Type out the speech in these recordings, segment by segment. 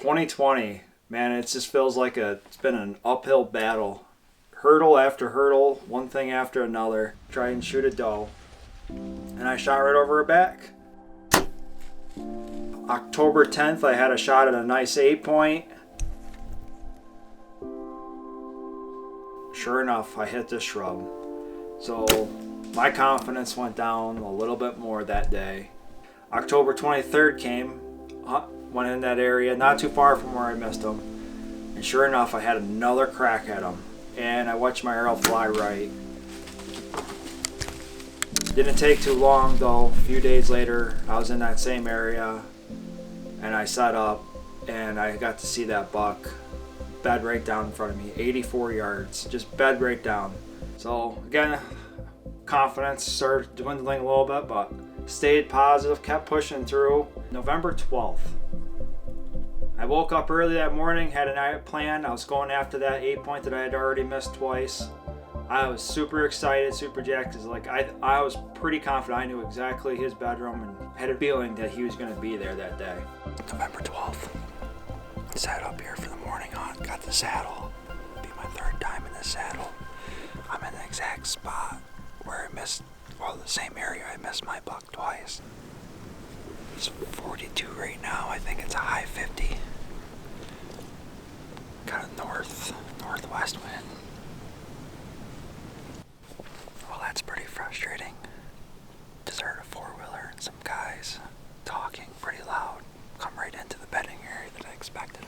2020, man, it just feels like it's been an uphill battle. Hurdle after hurdle, one thing after another. Try and shoot a doe. And I shot right over her back. October 10th, I had a shot at a nice 8-point. Sure enough, I hit the shrub. So my confidence went down a little bit more that day. October 23rd came, went in that area, not too far from where I missed him. And sure enough, I had another crack at him. And I watched my arrow fly right. Didn't take too long though. A few days later, I was in that same area and I set up and I got to see that buck bed right down in front of me, 84 yards, just bed right down. So again, confidence started dwindling a little bit, but stayed positive, kept pushing through. November 12th. I woke up early that morning, had a night plan. I was going after that 8-point that I had already missed twice. I was super excited, super jacked, because I was pretty confident I knew exactly his bedroom and had a feeling that he was going to be there that day. November 12th. Sat up here for the morning hunt, got the saddle. Be my third time in the saddle. I'm in the exact spot where I missed, well, the same area I missed my buck twice. It's 42 right now. I think it's a high 50. Kind of northwest wind. Well, that's pretty frustrating. Just heard a four-wheeler and some guys talking pretty loud. Come right into the bedding area that I expected.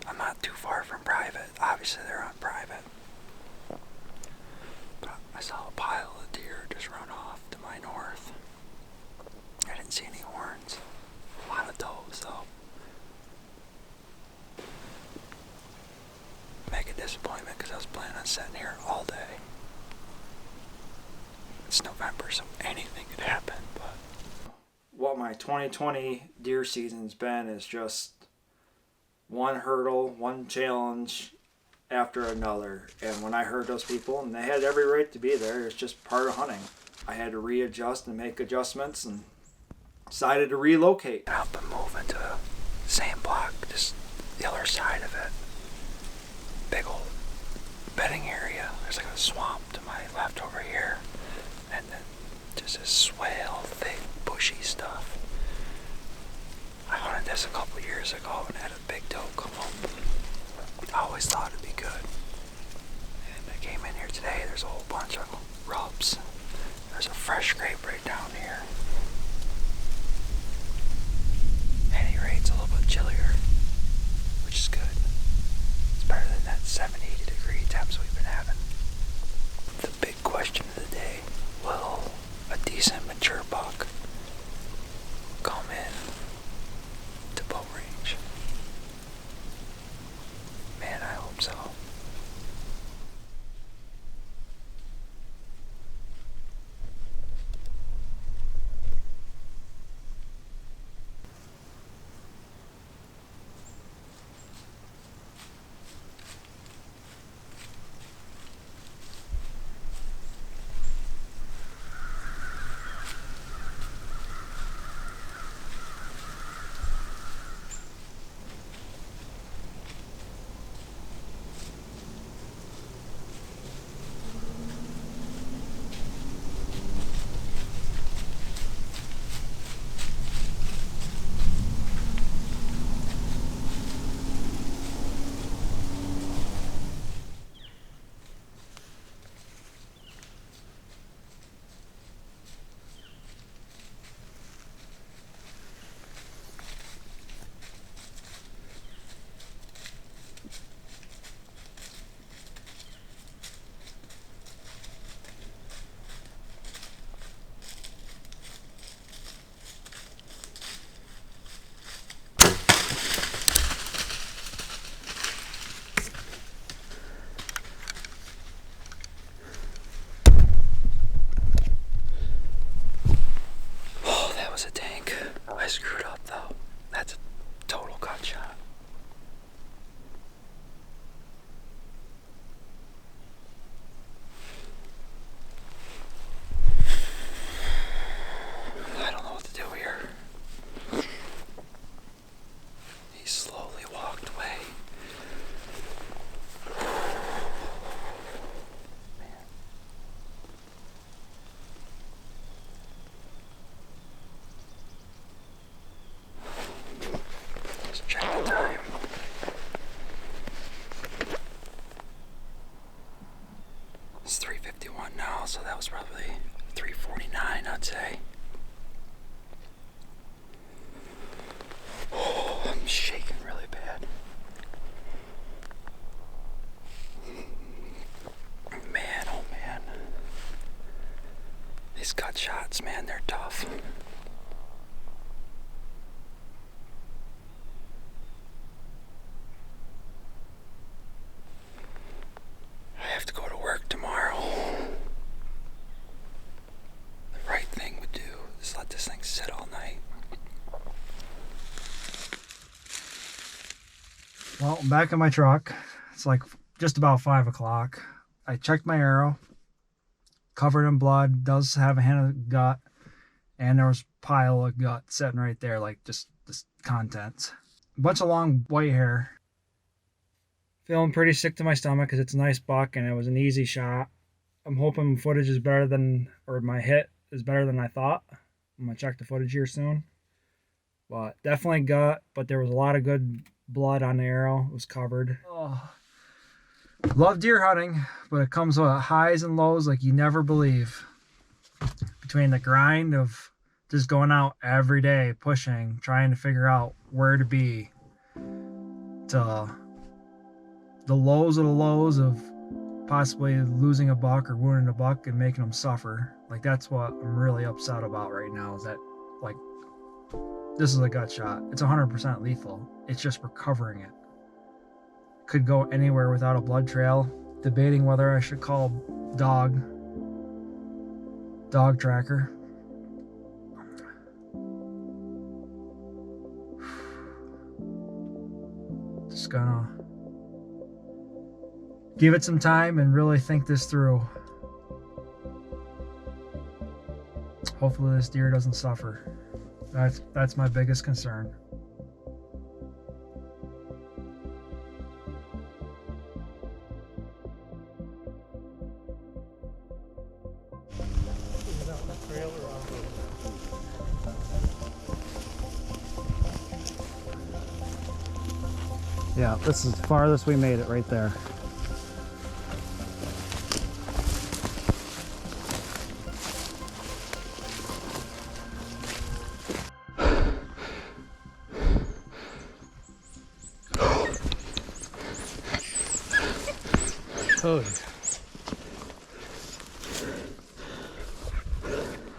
I'm not too far from private. Obviously, they're on private. But I saw a pile of deer just run off to my north. I didn't see any horns. A lot of does, though. Mega disappointment because I was planning on sitting here all day. It's November, so anything could happen, but what my 2020 deer season's been is just one hurdle, one challenge after another. And when I heard those people, and they had every right to be there, it's just part of hunting. I had to readjust and make adjustments and decided to relocate. I've been moving to the same block, just the other side of it. Big old bedding area. There's like a swamp to my left over here. And then just this swale, thick, bushy stuff. I hunted this a couple years ago and had a big doe come up. I always thought it'd be good. And I came in here today, there's a whole bunch of rubs. There's a fresh scrape right down here. At any rate, it's a little bit chillier, which is good. It's better than that 70, 80 degree temps we've been having. The big question of the day, will a decent mature buck come in to bow range? Man, I hope so. It's 3:51 now, so that was probably 3:49, I'd say. Oh, I'm shaking really bad. Man, oh man. These gut shots, man, they're tough. I have to go to work tomorrow. The right thing would do is let this thing sit all night. Well, I'm back in my truck. It's like just about 5 o'clock. I checked my arrow, covered in blood, does have a hint of gut, and there was a pile of gut sitting right there, like just this contents. A bunch of long white hair. Feeling pretty sick to my stomach because it's a nice buck and it was an easy shot. I'm hoping footage is better than, or my hit is better than I thought. I'm gonna check the footage here soon. But definitely gut, but there was a lot of good blood on the arrow. It was covered. Oh. Love deer hunting, but it comes with highs and lows like you never believe. Between the grind of just going out every day, pushing, trying to figure out where to be, to the lows of the lows of possibly losing a buck or wounding a buck and making them suffer. Like, that's what I'm really upset about right now, is that, like, this is a gut shot. It's 100% lethal. It's just recovering it. Could go anywhere without a blood trail. Debating whether I should call dog tracker. Just gonna give it some time and really think this through. Hopefully this deer doesn't suffer. That's my biggest concern. Yeah, this is the farthest we made it right there. Oh,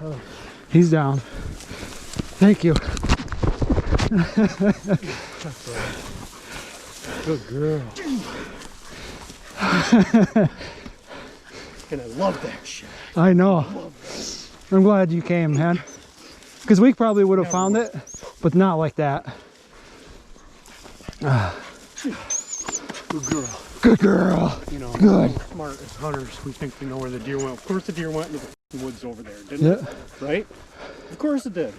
oh. He's down. Thank you. Good girl. And I love that shit. I know. I'm glad you came, man. Because we probably would have found it, but not like that. Good girl. Good girl. You know, good. We're smart as hunters. We think we know where the deer went. Of course the deer went into the woods over there, didn't it? Right? Of course it did.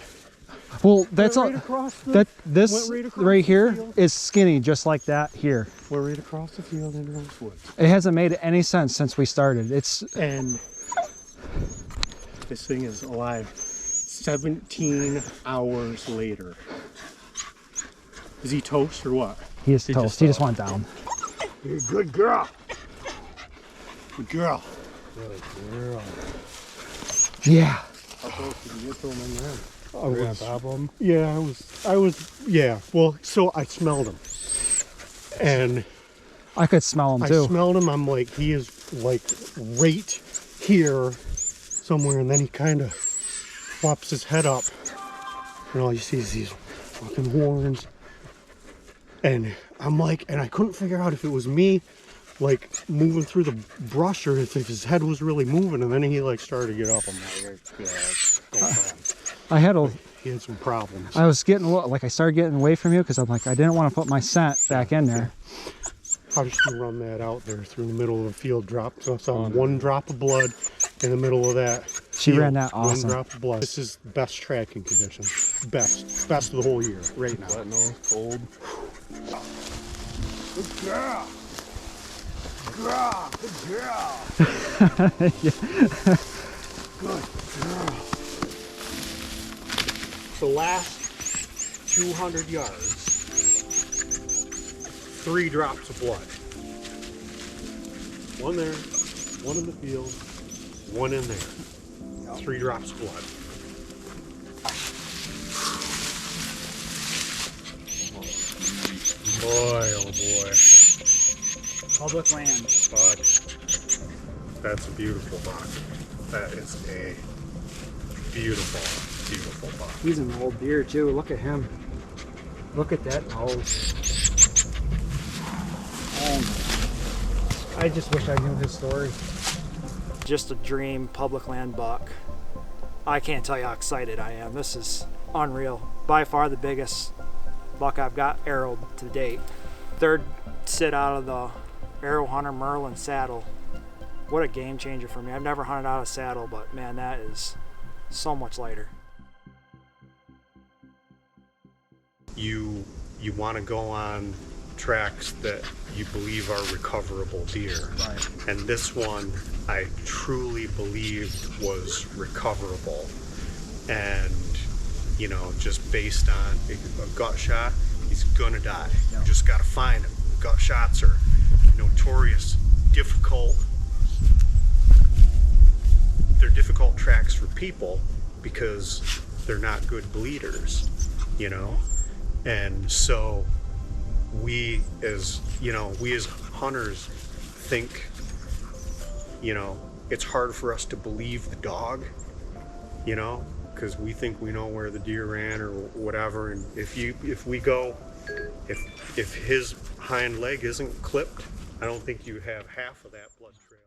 Well, that's right all. This right here is skinny, just like that here. We're right across the field into those woods. It hasn't made any sense since we started. And this thing is alive 17 hours later. Is he toast or what? He is toast. He just went down. You're a good girl. Good girl. Good girl. Yeah. How close did you get to him in there? Yeah, I was, yeah. Well, so I smelled him. And I could smell him too. I smelled him. I'm like, he is like right here somewhere. And then he kind of flops his head up. And all you see is these fucking horns. And I'm like, and I couldn't figure out if it was me like moving through the brush or if his head was really moving. And then he like started to get up. I'm like, yeah, go on. He had some problems. I was getting, like, I started getting away from you because I'm like, I didn't want to put my scent back in there. How did she run that out there through the middle of the field? So I saw one drop of blood in the middle of that. She ran that awesome. One drop of blood. This is the best tracking conditions. Best of the whole year right now. Wet nose, cold. Good girl. Good girl. Yeah. Good girl. The last 200 yards, 3 drops of blood. One there, One in the field, one in there. 3 drops of blood. Boy, oh boy. Public land. Buck. That's a beautiful buck. That is a beautiful, beautiful buck. He's an old deer too. Look at him. Look at that nose. I just wish I knew his story. Just a dream public land buck. I can't tell you how excited I am. This is unreal. By far the biggest buck I've got arrowed to date. Third sit out of the Arrow Hunter Merlin saddle. What a game changer for me. I've never hunted out of saddle, but man, that is so much lighter. You want to go on tracks that you believe are recoverable deer. Right. And this one I truly believed was recoverable. And, you know, just based on a gut shot, he's gonna die. Yeah. You just gotta find him. Gut shots are notorious, difficult. They're difficult tracks for people because they're not good bleeders, you know? And so we as hunters think, you know, it's hard for us to believe the dog, you know, because we think we know where the deer ran or whatever. And if his hind leg isn't clipped, I don't think you have half of that blood trail.